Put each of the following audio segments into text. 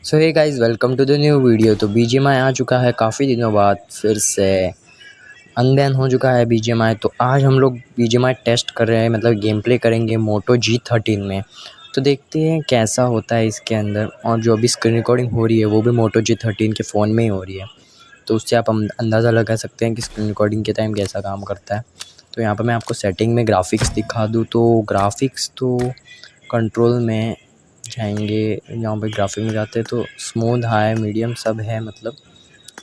So hey guys, welcome to the new video. तो BGMI आ चुका है काफ़ी दिनों बाद, फिर से अनबैन हो चुका है बीजीएमआई। तो आज हम लोग बीजीएमआई टेस्ट कर रहे हैं, मतलब गेम प्ले करेंगे मोटो G13 में। तो देखते हैं कैसा होता है इसके अंदर। और जो अभी स्क्रीन रिकॉर्डिंग हो रही है वो भी मोटो G13 के फ़ोन में ही हो रही है, तो उससे आप अंदाज़ा लगा सकते हैं कि स्क्रीन रिकॉर्डिंग के टाइम कैसा काम करता है। तो यहाँ पर मैं आपको सेटिंग में ग्राफिक्स दिखा दूँ तो ग्राफिक्स तो कंट्रोल में जाएंगे। यहाँ पे ग्राफिक में जाते हैं तो स्मूथ, हाई, मीडियम सब है मतलब,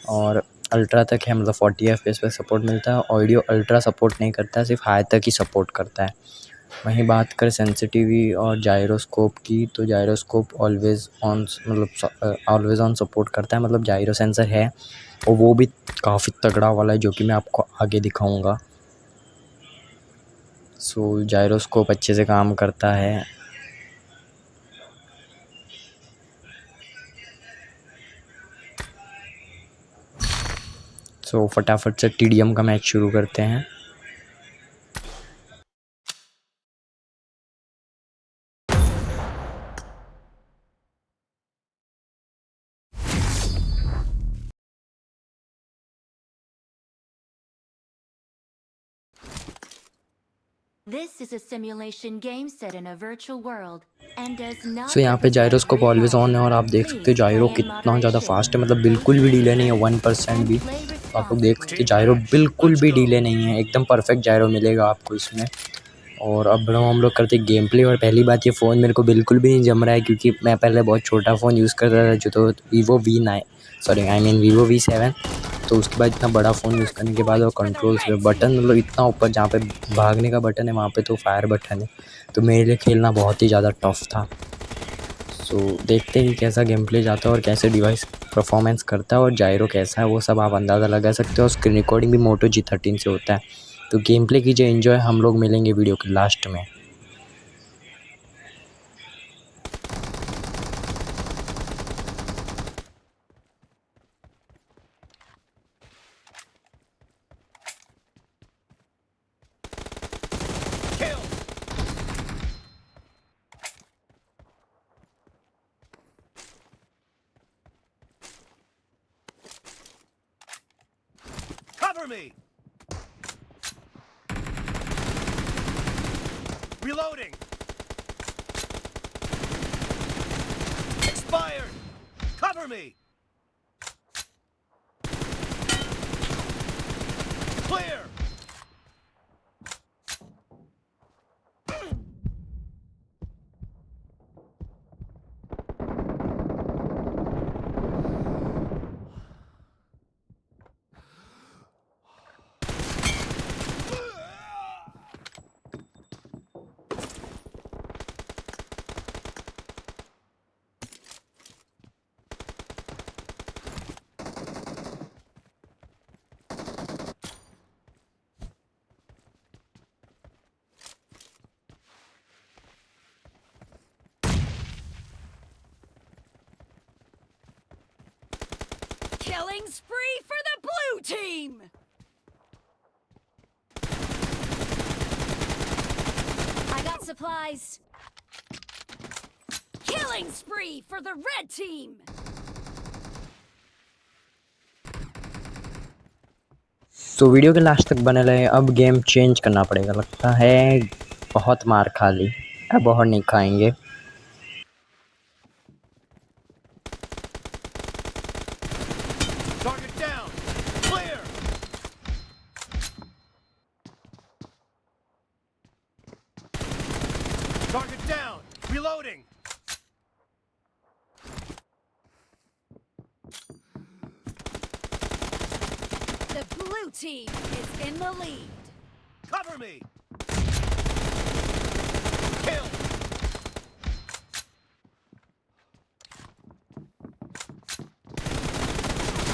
और अल्ट्रा तक है, मतलब 40 FPS पे सपोर्ट मिलता है। ऑडियो अल्ट्रा सपोर्ट नहीं करता है, सिर्फ हाई तक ही सपोर्ट करता है। वहीं बात करें सेंसिटिविटी और जायरोस्कोप की, तो जायरोस्कोप ऑलवेज़ ऑन, मतलब ऑलवेज़ ऑन सपोर्ट करता है, मतलब जायरो सेंसर है और वो भी काफ़ी तगड़ा वाला है, जो कि मैं आपको आगे दिखाऊंगा। सो जायरोस्कोप अच्छे से काम करता है। सो फटाफट से टीडीएम का मैच शुरू करते हैं। This is a simulation game set in a virtual world and does not सो यहाँ पे जायरोस्कोप ऑलवेज ऑन है और आप देख सकते हो जायरो कितना ज़्यादा फास्ट है, मतलब बिल्कुल भी डिले नहीं है, 1% भी। तो आप लोग देख सकते हो जायरो बिल्कुल भी डिले नहीं है, एकदम परफेक्ट जायरो मिलेगा आपको इसमें। और अब हम लोग करते गेम प्ले। और पहली बात, ये फ़ोन मेरे को बिल्कुल भी नहीं जम रहा है, क्योंकि मैं पहले बहुत छोटा फ़ोन यूज़ करता था, जो तो Vivo V7। तो उसके बाद इतना बड़ा फ़ोन यूज़ करने के बाद और कंट्रोल्स पे बटन, मतलब इतना ऊपर जहाँ पे भागने का बटन है वहाँ पे तो फायर बटन है, तो मेरे लिए खेलना बहुत ही ज़्यादा टफ था। सो देखते ही कैसा गेम प्ले जाता है और कैसे डिवाइस परफॉर्मेंस करता है और जायरो कैसा है, वो सब आप अंदाज़ा लगा सकते हो। और स्क्रीन रिकॉर्डिंग भी मोटो G13 से होता है। तो गेम प्ले कीजिए, एंजॉय। हम लोग मिलेंगे वीडियो के लास्ट में। Cover me! Reloading! Expired! Cover me! Clear! Killing spree for the blue team! I got supplies. Killing spree for the red team! तो वीडियो के लास्ट तक बने रहे। अब गेम चेंज करना पड़ेगा, लगता है बहुत मार खा ली, अब और नहीं खाएंगे। Target down! Clear! Target down! Reloading! The blue team is in the lead. Cover me! Kill!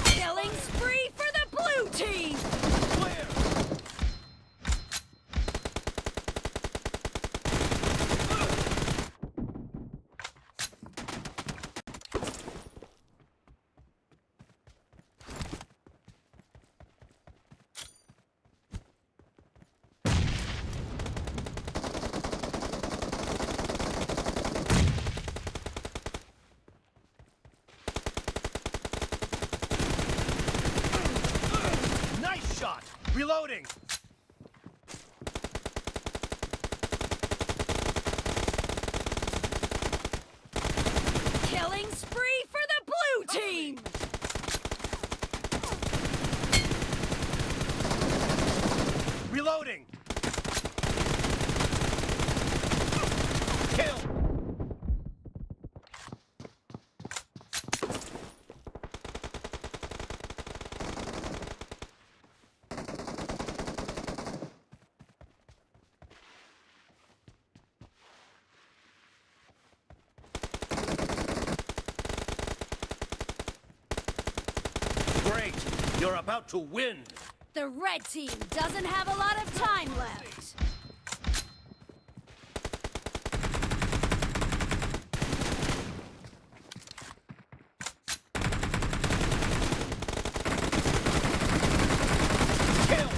Killing spree for the blue team! Clear! Reloading. Killing spree for the blue team! Reloading. Kill. Great. You're about to win. The red team doesn't have a lot of time left. Kill.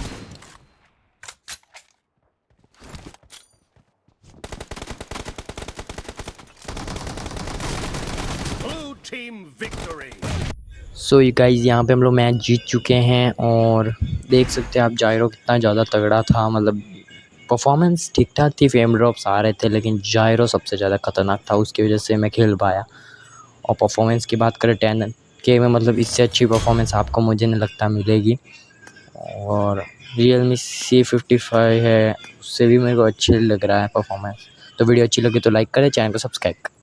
Blue team victory. सो ये guys यहाँ पे हम लोग match जीत चुके हैं और देख सकते हैं आप जायरो कितना ज़्यादा तगड़ा था। मतलब परफॉर्मेंस ठीक ठाक थी, फेम ड्रॉप्स आ रहे थे, लेकिन जायरो सबसे ज़्यादा खतरनाक था, उसकी वजह से मैं खेल पाया। और परफॉर्मेंस की बात करें 10K में, मतलब इससे अच्छी परफॉर्मेंस आपको मुझे नहीं लगता मिलेगी। और Realme C55 है, उससे भी मेरे को अच्छी लग रहा है परफॉर्मेंस। तो वीडियो अच्छी लगी तो लाइक करें, चैनल को सब्सक्राइब करें।